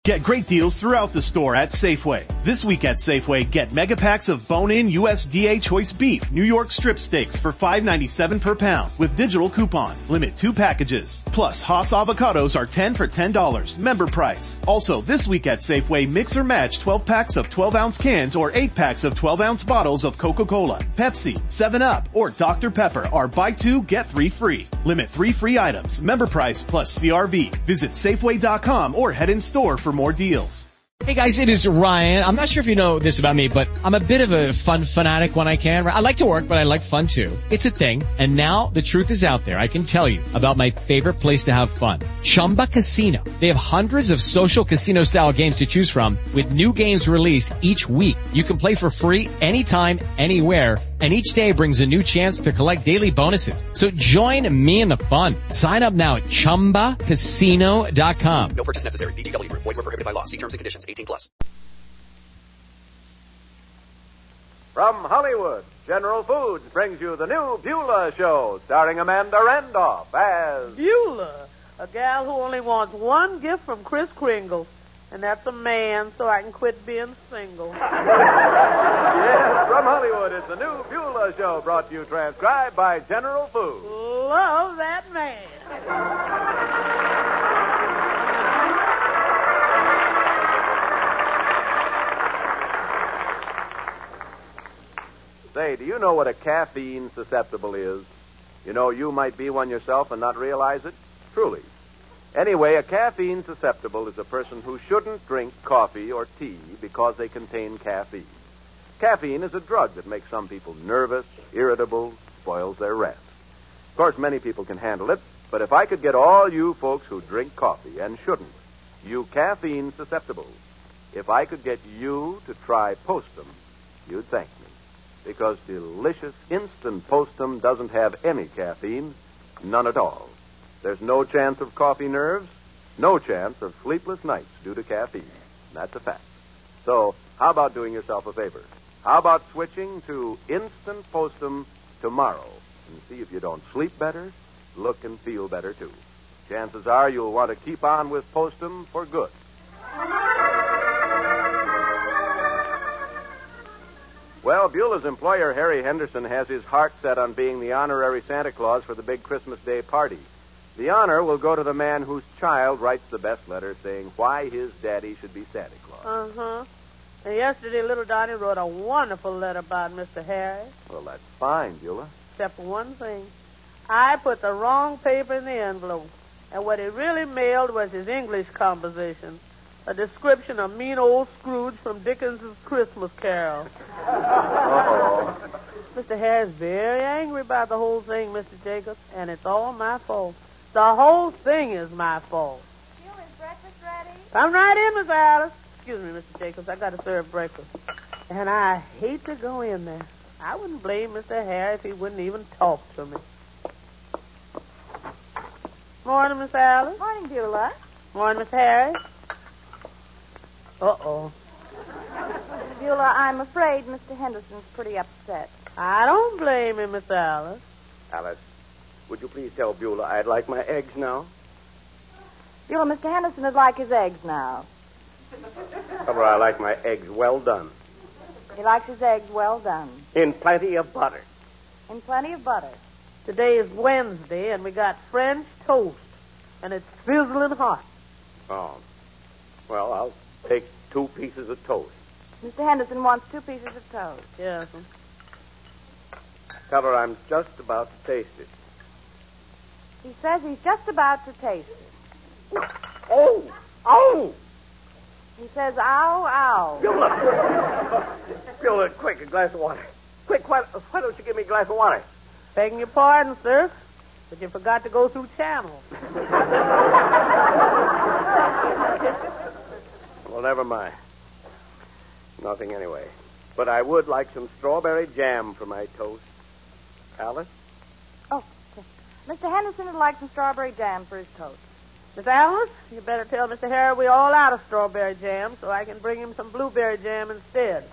Get great deals throughout the store at Safeway. This week at Safeway, get mega packs of bone-in USDA choice beef, New York strip steaks for $5.97 per pound with digital coupon. Limit 2 packages. Plus, Haas avocados are 10 for $10. Member price. Also, this week at Safeway, mix or match 12 packs of 12-ounce cans or 8 packs of 12-ounce bottles of Coca-Cola, Pepsi, 7-Up, or Dr. Pepper are buy 2, get 3 free. Limit 3 free items. Member price plus CRV. Visit Safeway.com or head in store for more deals. Hey guys, it is Ryan. I'm not sure if you know this about me, but I'm a bit of a fun fanatic when I can. I like to work, but I like fun too. It's a thing. And now the truth is out there. I can tell you about my favorite place to have fun. Chumba Casino. They have hundreds of social casino style games to choose from with new games released each week. You can play for free anytime, anywhere. And each day brings a new chance to collect daily bonuses. So join me in the fun. Sign up now at ChumbaCasino.com. No purchase necessary. VGW Group. Void where prohibited by law. See terms and conditions. 18+. From Hollywood, General Foods brings you the new Beulah Show, starring Amanda Randolph as Beulah, a gal who only wants one gift from Kris Kringle, and that's a man, so I can quit being single. Yes, from Hollywood is the new Beulah Show, brought to you transcribed by General Foods. Love that man. Say, do you know what a caffeine susceptible is? You know, you might be one yourself and not realize it. Truly. Anyway, a caffeine susceptible is a person who shouldn't drink coffee or tea because they contain caffeine. Caffeine is a drug that makes some people nervous, irritable, spoils their rest. Of course, many people can handle it, but if I could get all you folks who drink coffee and shouldn't, you caffeine susceptibles, if I could get you to try Postum, you'd thank me. Because delicious instant Postum doesn't have any caffeine, none at all. There's no chance of coffee nerves, no chance of sleepless nights due to caffeine. That's a fact. So, how about doing yourself a favor? How about switching to instant Postum tomorrow and see if you don't sleep better, look and feel better too. Chances are you'll want to keep on with Postum for good. Well, Beulah's employer, Harry Henderson, has his heart set on being the honorary Santa Claus for the big Christmas Day party. The honor will go to the man whose child writes the best letter saying why his daddy should be Santa Claus. Uh-huh. And yesterday, little Donnie wrote a wonderful letter about Mr. Harry. Well, that's fine, Beulah. Except for one thing. I put the wrong paper in the envelope. And what he really mailed was his English composition. A description of mean old Scrooge from Dickens' Christmas Carol. Uh-oh. Mr. Harry's very angry about the whole thing, Mr. Jacobs, and it's all my fault. The whole thing is my fault. Is breakfast ready? Come right in, Miss Alice. Excuse me, Mr. Jacobs. I got to serve breakfast. And I hate to go in there. I wouldn't blame Mr. Harry if he wouldn't even talk to me. Morning, Miss Alice. Morning, Beulah. Morning, Mr. Harry. Uh-oh. Beulah, I'm afraid Mr. Henderson's pretty upset. I don't blame him, Miss Alice. Alice, would you please tell Beulah I'd like my eggs now? Beulah, Mr. Henderson would like his eggs now. However, I like my eggs well done. He likes his eggs well done. In plenty of butter. In plenty of butter. Today is Wednesday, and we got French toast, and it's sizzling hot. Oh. Well, I'll take 2 pieces of toast. Mr. Henderson wants 2 pieces of toast. Yes. Cover, I'm just about to taste it. He says he's just about to taste it. Oh! Oh! He says, ow, ow. Beulah! Beulah, quick, a glass of water. Quick, why don't you give me a glass of water? Begging your pardon, sir, but you forgot to go through channels. Well, never mind. Nothing anyway. But I would like some strawberry jam for my toast. Alice? Oh, okay. Mr. Henderson would like some strawberry jam for his toast. Miss Alice, you better tell Mr. Harry we're all out of strawberry jam so I can bring him some blueberry jam instead.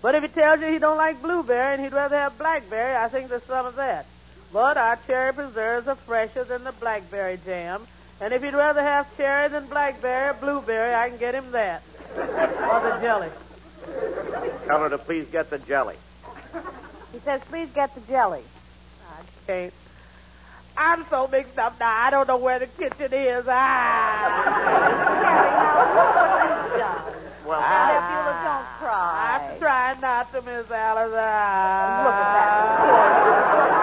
But if he tells you he don't like blueberry and he'd rather have blackberry, I think there's some of that. But our cherry preserves are fresher than the blackberry jam, And if he'd rather have cherry than blackberry or blueberry, I can get him that. Or the jelly. Tell her to please get the jelly. He says, please get the jelly. I can't. I'm so mixed up now. I don't know where the kitchen is. Well, Beulah, don't cry. I'm trying not to, Miss Alice. Look at that.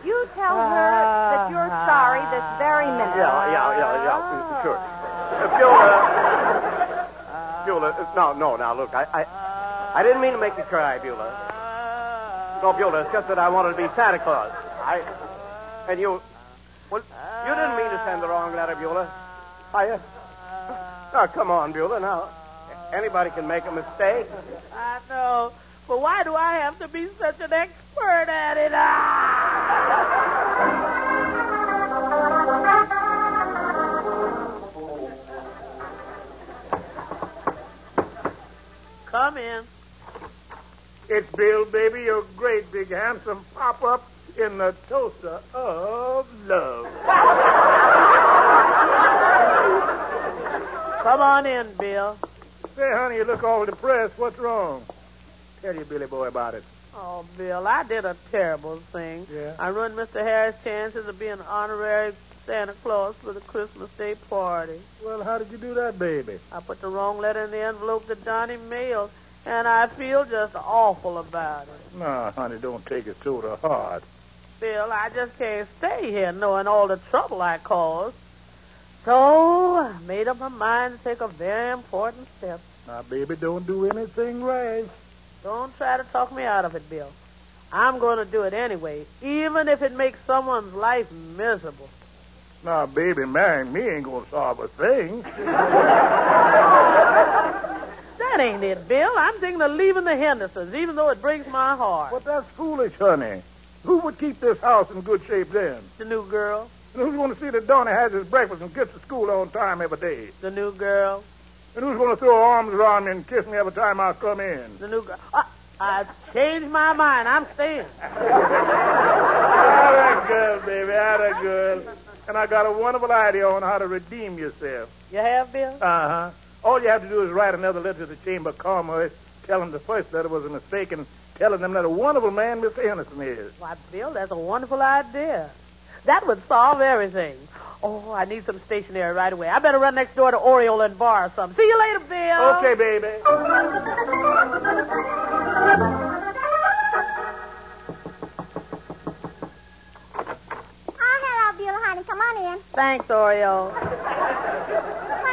You tell her that you're sorry this very minute. Yeah, sure. Beulah, no, now, look, I didn't mean to make you cry, Beulah. No, Beulah, it's just that I wanted to be Santa Claus. You didn't mean to send the wrong letter, Beulah. Now, come on, Beulah, now. Anybody can make a mistake. I know. But why do I have to be such an expert at it? Come in. It's Bill, baby, your great big handsome pop-up in the toaster of love. Come on in, Bill. Say, honey, you look all depressed. What's wrong? Tell your Billy boy about it. Oh, Bill, I did a terrible thing. Yeah? I ruined Mr. Harris' chances of being honorary Santa Claus for the Christmas Day party. Well, how did you do that, baby? I put the wrong letter in the envelope that Donnie mailed, and I feel just awful about it. No, honey, don't take it so to heart. Bill, I just can't stay here knowing all the trouble I caused. So I made up my mind to take a very important step. Now, baby, don't do anything rash. Don't try to talk me out of it, Bill. I'm going to do it anyway, even if it makes someone's life miserable. Now, baby, marrying me ain't going to solve a thing. That ain't it, Bill. I'm thinking of leaving the Hendersons, even though it breaks my heart. But that's foolish, honey. Who would keep this house in good shape then? The new girl. And who's going to see that Donnie has his breakfast and gets to school on time every day? The new girl. And who's going to throw arms around me and kiss me every time I come in? The new girl. I've changed my mind. I'm staying. Atta girl, baby, atta girl. And I got a wonderful idea on how to redeem yourself. You have, Bill? Uh-huh. All you have to do is write another letter to the Chamber of Commerce, tell them the first letter was a mistake, and telling them that a wonderful man Mr. Henderson is. Why, Bill, that's a wonderful idea. That would solve everything. Oh, I need some stationery right away. I better run next door to Oriole and borrow some. See you later, Bill. Okay, baby. Hello, Beulah, honey. Come on in. Thanks, Oriole. What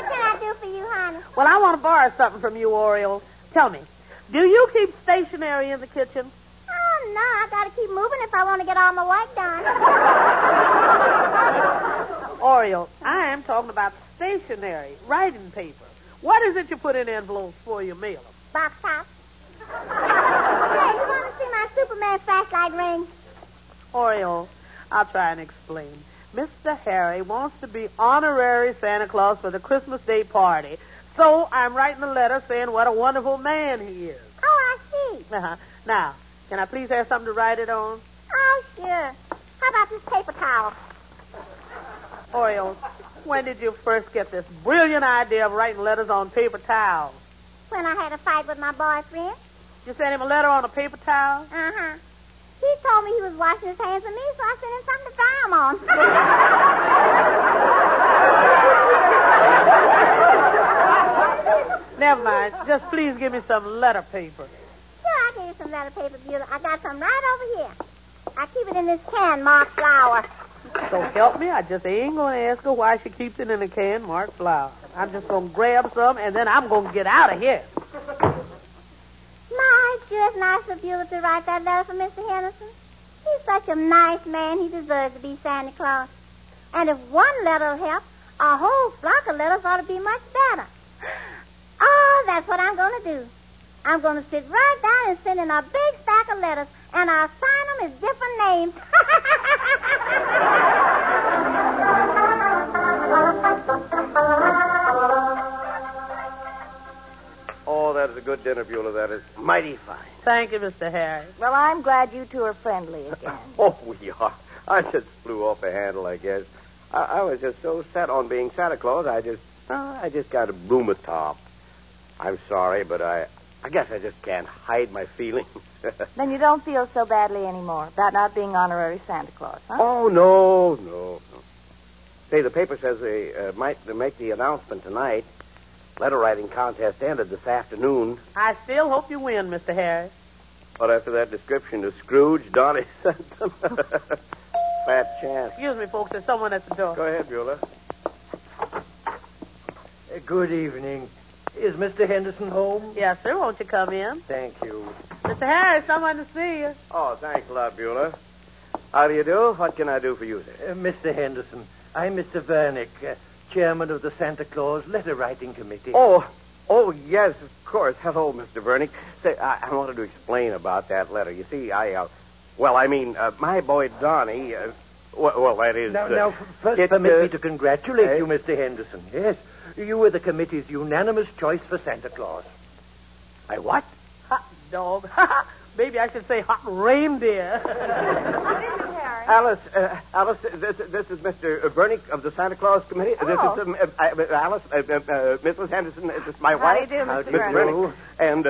can I do for you, honey? Well, I want to borrow something from you, Oriole. Tell me, do you keep stationery in the kitchen? Oh, no. I got to keep moving if I want to get all my work done. Oriole, I am talking about stationery, writing paper. What is it you put in envelopes before you mail them? Box top. Hey, you want to see my Superman flashlight ring? Oriole, I'll try and explain. Mr. Harry wants to be honorary Santa Claus for the Christmas Day party. So I'm writing a letter saying what a wonderful man he is. Oh, I see. Uh-huh. Now, can I please have something to write it on? Oh, sure. How about this paper towel? Oriole, when did you first get this brilliant idea of writing letters on paper towels? When I had a fight with my boyfriend. You sent him a letter on a paper towel? Uh-huh. He told me he was washing his hands of me, so I sent him something to dry them on. Never mind. Just please give me some letter paper. Sure, I'll give you some letter paper, Beulah. I got some right over here. I keep it in this can marked flower. So help me, I just ain't going to ask her why she keeps it in a can marked flower. I'm just going to grab some, and then I'm going to get out of here. My, it's just nice of Beulah to write that letter for Mr. Henderson. He's such a nice man, he deserves to be Santa Claus. And if one letter will help, a whole flock of letters ought to be much better. Oh, that's what I'm going to do. I'm going to sit right down and send in a big stack of letters, and I'll sign them as different names. Oh, that is a good dinner, Beulah. That is mighty fine. Thank you, Mr. Harry. Well, I'm glad you two are friendly again. Oh, we are. I just flew off the handle, I guess. I was just so set on being Santa Claus, I just got a bloom a top. I'm sorry, but I guess I just can't hide my feelings. Then you don't feel so badly anymore about not being honorary Santa Claus, huh? Oh, no. Say, the paper says they might make the announcement tonight. Letter writing contest ended this afternoon. I still hope you win, Mr. Harry. But after that description of Scrooge, Donnie sent them. Fat chance. Excuse me, folks. There's someone at the door. Go ahead, Beulah. Good evening. Is Mr. Henderson home? Yes, sir. Won't you come in? Thank you. Mr. Harry, someone to see you. Oh, thanks a lot, Beulah. How do you do? What can I do for you, sir? Mr. Henderson, I'm Mr. Vernick, chairman of the Santa Claus Letter Writing Committee. Oh, yes, of course. Hello, Mr. Vernick. Say, I wanted to explain about that letter. You see, my boy Donnie, that is... Now, first permit me to congratulate you, Mr. Henderson. Yes, you were the committee's unanimous choice for Santa Claus. I what? Hot dog. Maybe I should say hot reindeer. What is it, Harry? Alice, this is Mr. Vernick of the Santa Claus Committee. Oh. This is Alice, Mrs. Henderson. This is my How do you wife. do, Mr. Mr. Vernick? And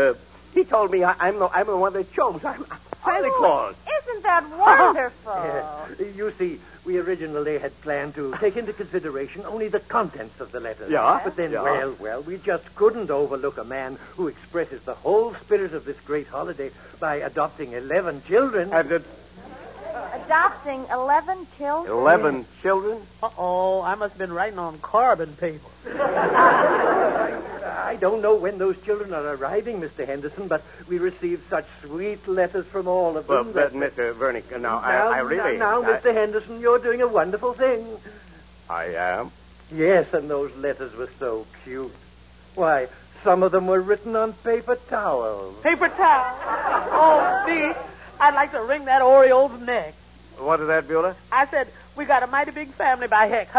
he told me I'm the one they chose. I'm Santa Claus. Isn't that wonderful? Yes. You see, we originally had planned to take into consideration only the contents of the letter. Yeah? But then, Yeah. well, we just couldn't overlook a man who expresses the whole spirit of this great holiday by adopting 11 children. Adopting 11 children? 11 children? Uh-oh, I must have been writing on carbon paper. I don't know when those children are arriving, Mr. Henderson, but we received such sweet letters from all of them. But Mr. Vernick, I really... Now, Mr. Henderson, you're doing a wonderful thing. I am? Yes, and those letters were so cute. Why, some of them were written on paper towels. Paper towel. Oh, see, I'd like to wring that Oriole's neck. What is that, Beulah? I said, we got a mighty big family by heck.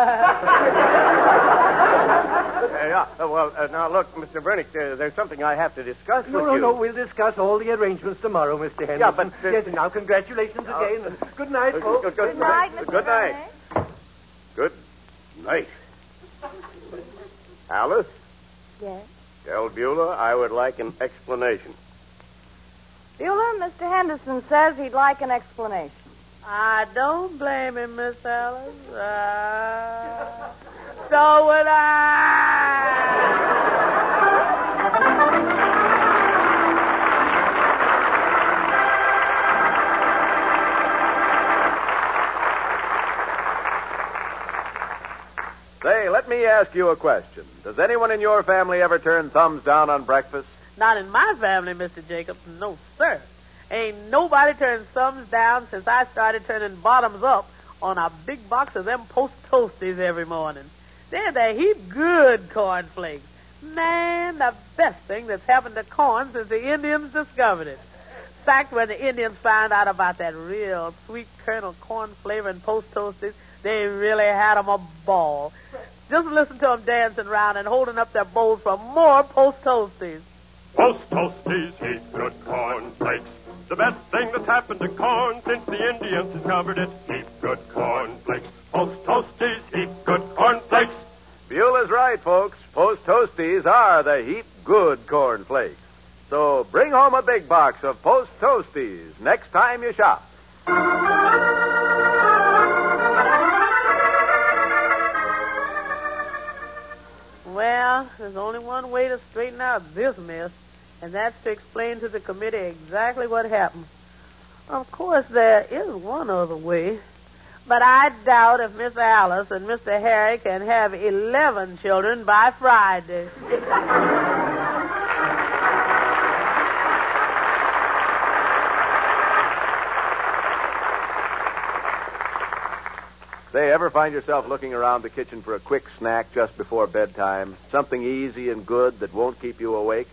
Now, look, Mr. Vernick, there's something I have to discuss with you. No, we'll discuss all the arrangements tomorrow, Mr. Henderson. Yeah, but... Yes, and now congratulations again. And good night, folks. Good night, Mr. Good night. Good night. Alice, Yes? tell Beulah I would like an explanation. Beulah, Mr. Henderson says he'd like an explanation. I don't blame him, Miss Alice. So would I. Say, let me ask you a question. Does anyone in your family ever turn thumbs down on breakfast? Not in my family, Mr. Jacobs. No, sir. Ain't nobody turned thumbs down since I started turning bottoms up on a big box of them Post Toasties every morning. They're the heap good cornflakes. Man, the best thing that's happened to corn since the Indians discovered it. In fact, when the Indians found out about that real sweet kernel corn flavoring Post Toasties, they really had 'em a ball. Just listen to 'em dancing around and holding up their bowls for more Post Toasties. Post Toasties, heap good cornflakes. The best thing that's happened to corn since the Indians discovered it. Heap good cornflakes. Post Toasties, heap good cornflakes. Beulah's right, folks. Post Toasties are the heap good cornflakes. So bring home a big box of Post Toasties next time you shop. Well, there's only one way to straighten out this mess, and that's to explain to the committee exactly what happened. Of course, there is one other way, but I doubt if Miss Alice and Mr. Harry can have 11 children by Friday. Say, ever find yourself looking around the kitchen for a quick snack just before bedtime? Something easy and good that won't keep you awake?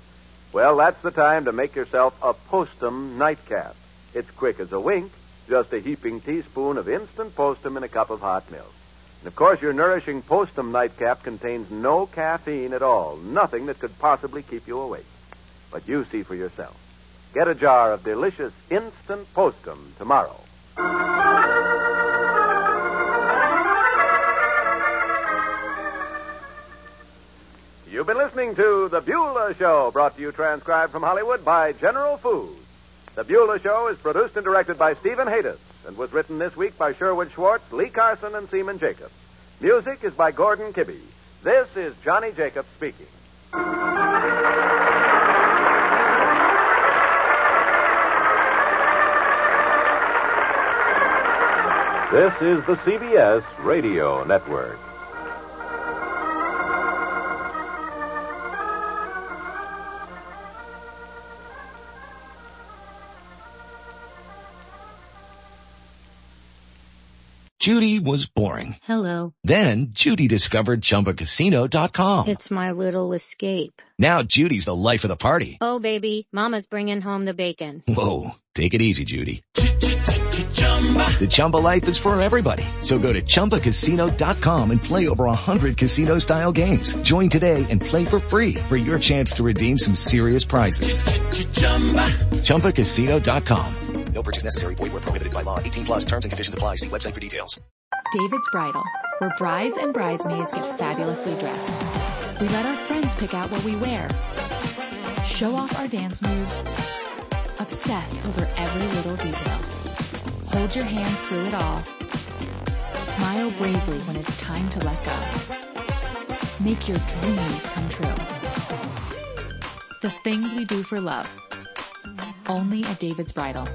Well, that's the time to make yourself a Postum nightcap. It's quick as a wink, just a heaping teaspoon of instant Postum in a cup of hot milk. And, of course, your nourishing Postum nightcap contains no caffeine at all, nothing that could possibly keep you awake. But you see for yourself. Get a jar of delicious instant Postum tomorrow. been listening to The Beulah Show, brought to you transcribed from Hollywood by General Foods. The Beulah Show is produced and directed by Stephen Haydes and was written this week by Sherwood Schwartz, Lee Carson, and Seaman Jacobs. Music is by Gordon Kibbe. This is Johnny Jacobs speaking. This is the CBS Radio Network. Judy was boring. Hello. Then Judy discovered ChumbaCasino.com. It's my little escape. Now Judy's the life of the party. Oh, baby, mama's bringing home the bacon. Whoa, take it easy, Judy. The Chumba life is for everybody. So go to ChumbaCasino.com and play over 100 casino-style games. Join today and play for free for your chance to redeem some serious prizes. ChumbaCasino.com. No purchase necessary. Void where prohibited by law. 18 plus terms and conditions apply. See website for details. David's Bridal, where brides and bridesmaids get fabulously dressed. We let our friends pick out what we wear, show off our dance moves, obsess over every little detail, hold your hand through it all, smile bravely when it's time to let go. Make your dreams come true. The things we do for love. Only at David's Bridal.